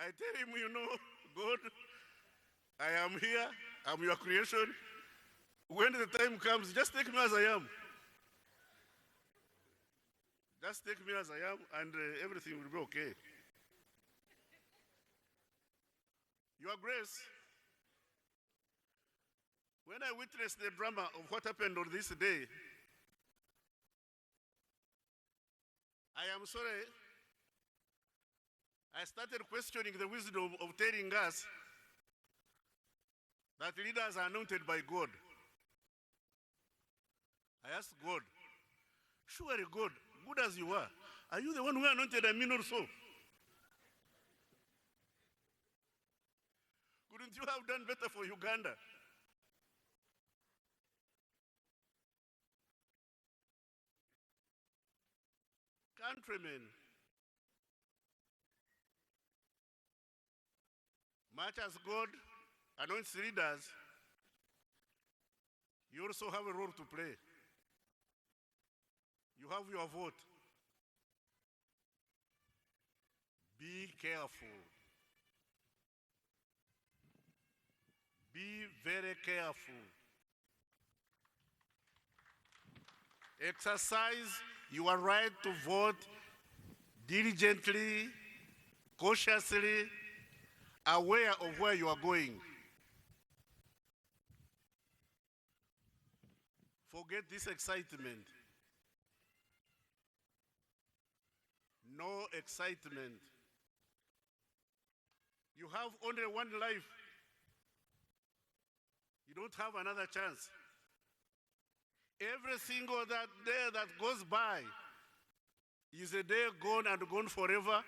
I tell him, God, I am here. I'm your creation. When the time comes, just take me as I am. Just take me as I am, and everything will be okay. Your Grace, when I witnessed the drama of what happened on this day, I am sorry, I started questioning the wisdom of telling us that leaders are anointed by God. I asked God, surely God, good as you are you the one who anointed Amin also? Couldn't you have done better for Uganda? Countrymen, much as God anoints leaders, you also have a role to play. You have your vote. Be careful. Be very careful. Exercise your right to vote diligently, cautiously, aware of where you are going. Forget this excitement. No excitement. You have only one life. You don't have another chance. Every single day that goes by is a day gone and gone forever.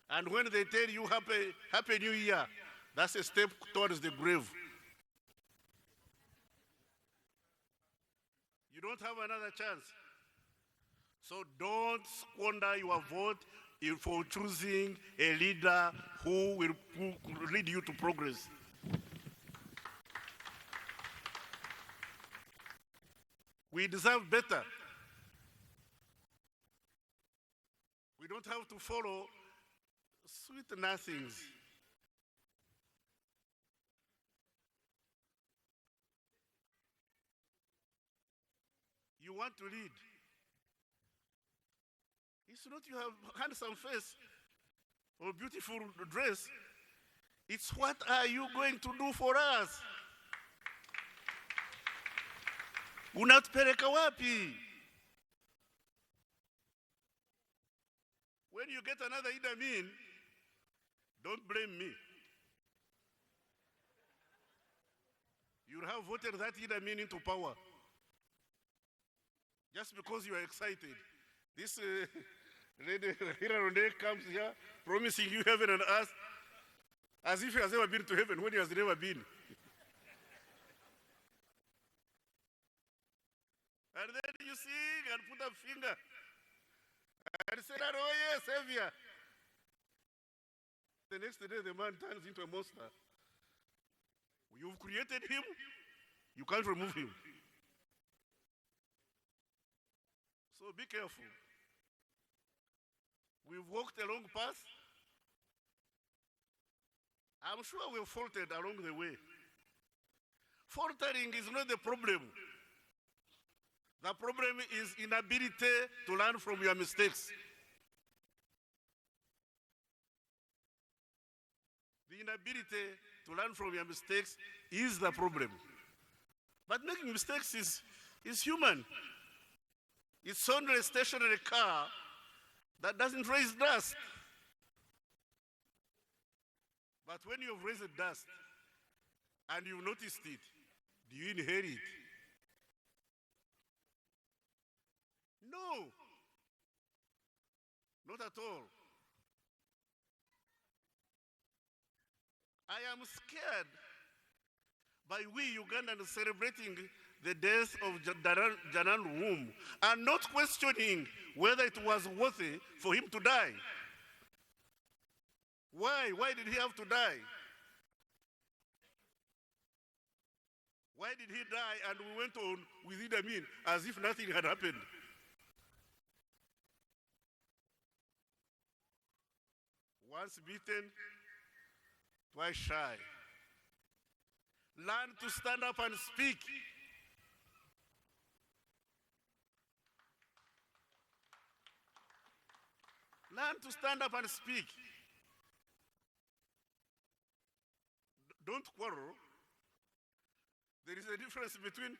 And when they tell you happy New Year, that's a step towards the grave. You don't have another chance. So don't squander your vote for choosing a leader who will lead you to progress. We deserve better. We don't have to follow sweet nothings. You want to lead. It's not you have handsome face or beautiful dress. It's what are you going to do for us? Unatupeleka wapi? When you get another Idi Amin, don't blame me. You have voted that Idi Amin into power. Just because you are excited. This lady Hironde comes here promising you heaven and earth as if he has never been to heaven when he has never been. And then you sing and put a finger and say, oh yes, Savior. The next day the man turns into a monster. You've created him, you can't remove him. So be careful. We've walked a long path. I'm sure we've faltered along the way. Faltering is not the problem. The problem is inability to learn from your mistakes. The inability to learn from your mistakes is the problem. But making mistakes is human. It's only a stationary car that doesn't raise dust. But when you've raised dust and you've noticed it, do you inherit it? No, not at all. I am scared by we Ugandans celebrating the death of Janan Womb and not questioning whether it was worthy for him to die. Why? Why did he have to die? Why did he die and we went on with Idi Amin as if nothing had happened? Once beaten, Why shy? Learn to stand up and speak. Learn to stand up and speak. Don't quarrel. There is a difference between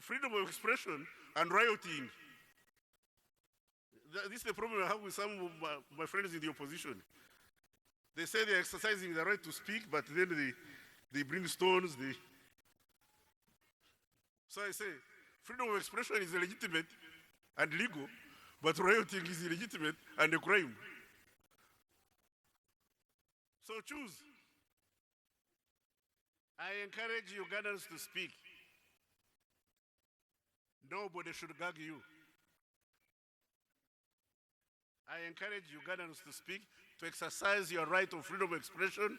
freedom of expression and rioting. This is the problem I have with some of my friends in the opposition. They say they're exercising the right to speak, but then they bring stones. So I say, freedom of expression is legitimate and legal, but rioting is illegitimate and a crime. So choose. I encourage Ugandans to speak. Nobody should gag you. I encourage Ugandans to speak, to exercise your right of freedom of expression,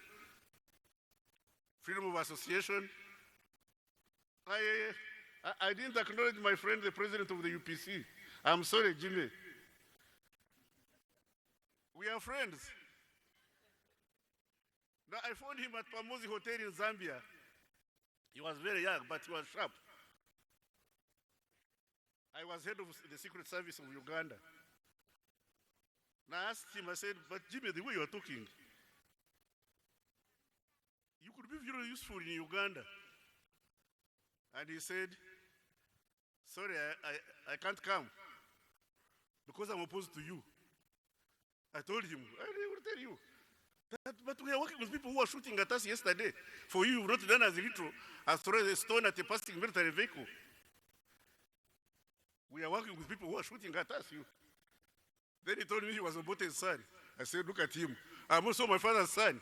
freedom of association. I didn't acknowledge my friend, the president of the UPC. I'm sorry, Jimmy. We are friends. Now, I found him at Muhoozi Hotel in Zambia. He was very young, but he was sharp. I was head of the Secret Service of Uganda. And I asked him, I said, but Jimmy, the way you are talking, you could be very useful in Uganda. And he said, sorry, I can't come because I'm opposed to you. I told him, I will tell you. But we are working with people who are shooting at us yesterday. For you, you've not done as little as throw a stone at a passing military vehicle. We are working with people who are shooting at us. Then he told me he was Obote's son. I said, look at him. I'm also my father's son.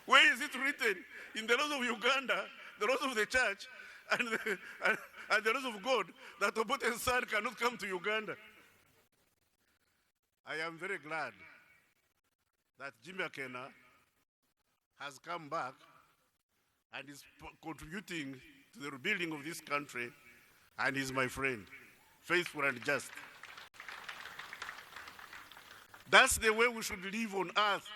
Where is it written? In the laws of Uganda, the laws of the church, and the laws of God, that Obote's son cannot come to Uganda. I am very glad that Jimmy Akena has come back and is contributing to the rebuilding of this country, and is my friend, faithful and just. That's the way we should live on earth.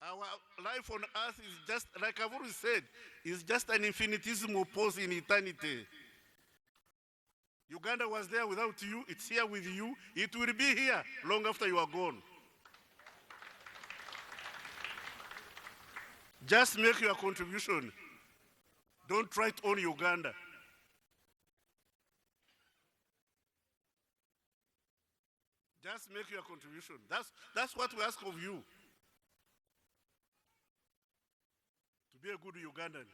Our life on earth is just, like I've always said, is just an infinitesimal pause in eternity. Uganda was there without you, it's here with you, it will be here long after you are gone. Just make your contribution. Don't try to own Uganda. Just make your contribution. That's what we ask of you. To be a good Ugandan.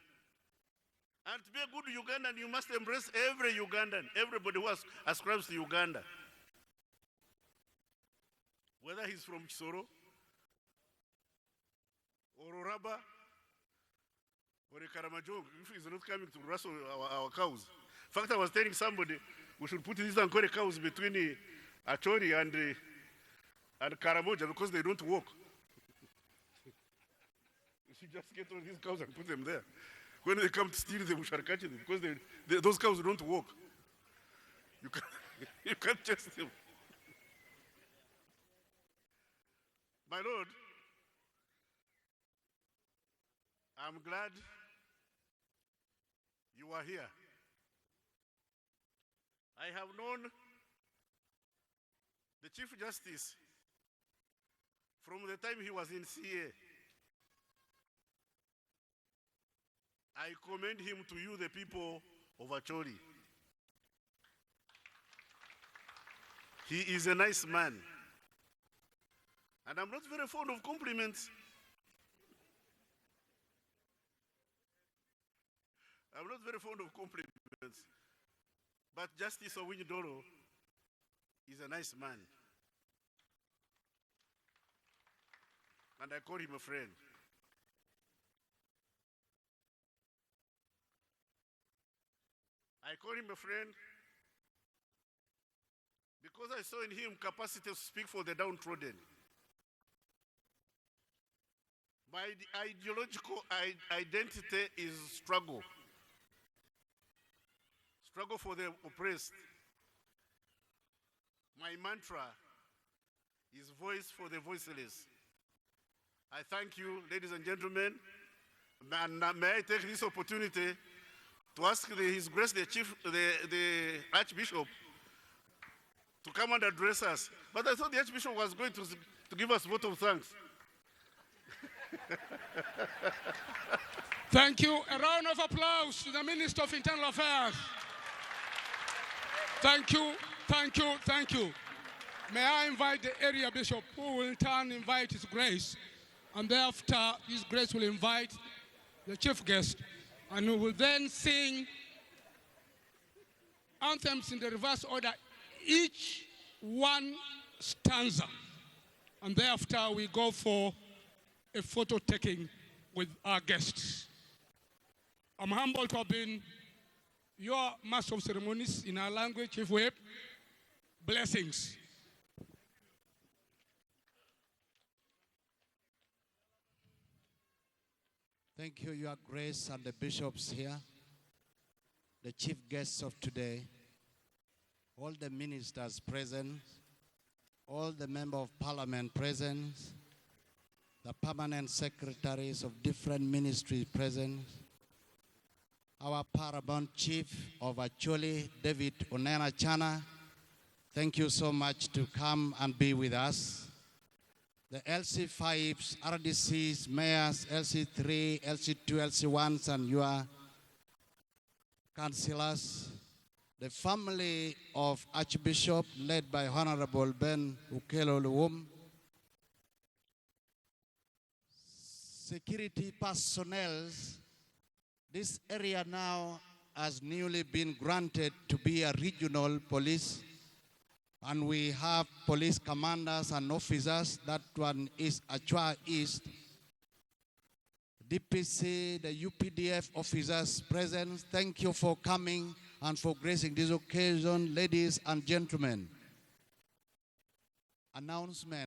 And to be a good Ugandan, you must embrace every Ugandan, everybody who ascribes to Uganda. Whether he's from Kisoro, or Oraba, or Karamajong, if he's not coming to wrestle our cows. In fact, I was telling somebody we should put these Ankore cows between Achori and Karamoja because they don't walk. You should just get all these cows and put them there. When they come to steal them, we shall catch them because those cows don't walk. You can't chase them. My Lord, I'm glad you are here. I have known the Chief Justice from the time he was in CA. I commend him to you, the people of Acholi. He is a nice man. And I'm not very fond of compliments. I'm not very fond of compliments. But Justice Owinyi-Dolo is a nice man. And I call him a friend. I call him a friend because I saw in him capacity to speak for the downtrodden. My ideological identity is struggle. Struggle for the oppressed. My mantra is voice for the voiceless. I thank you, ladies and gentlemen. And may I take this opportunity to ask His Grace the Archbishop to come and address us. But I thought the Archbishop was going to give us a vote of thanks. Thank you. A round of applause to the Minister of Internal Affairs. Thank you, thank you, thank you. May I invite the area bishop, who will in turn invite His Grace, and thereafter His Grace will invite the chief guest, and we will then sing anthems in the reverse order, each one stanza, and thereafter we go for a photo taking with our guests. I'm humbled to have been your master of ceremonies in our language, Chief Whip. Blessings. Thank you, Your Grace, and the bishops here, the chief guests of today, all the ministers present, all the members of parliament present, the permanent secretaries of different ministries present, our paramount chief of Acholi, David Onena Chana, thank you so much to come and be with us. The LC5s, RDCs, mayors, LC3, LC2, LC1s, and your councillors, the family of Archbishop led by Honorable Ben Ukelo Luwum, security personnel. This area now has newly been granted to be a regional police, and we have police commanders and officers. That one is Achua East. DPC, the UPDF officers present, thank you for coming and for gracing this occasion, ladies and gentlemen. Announcement.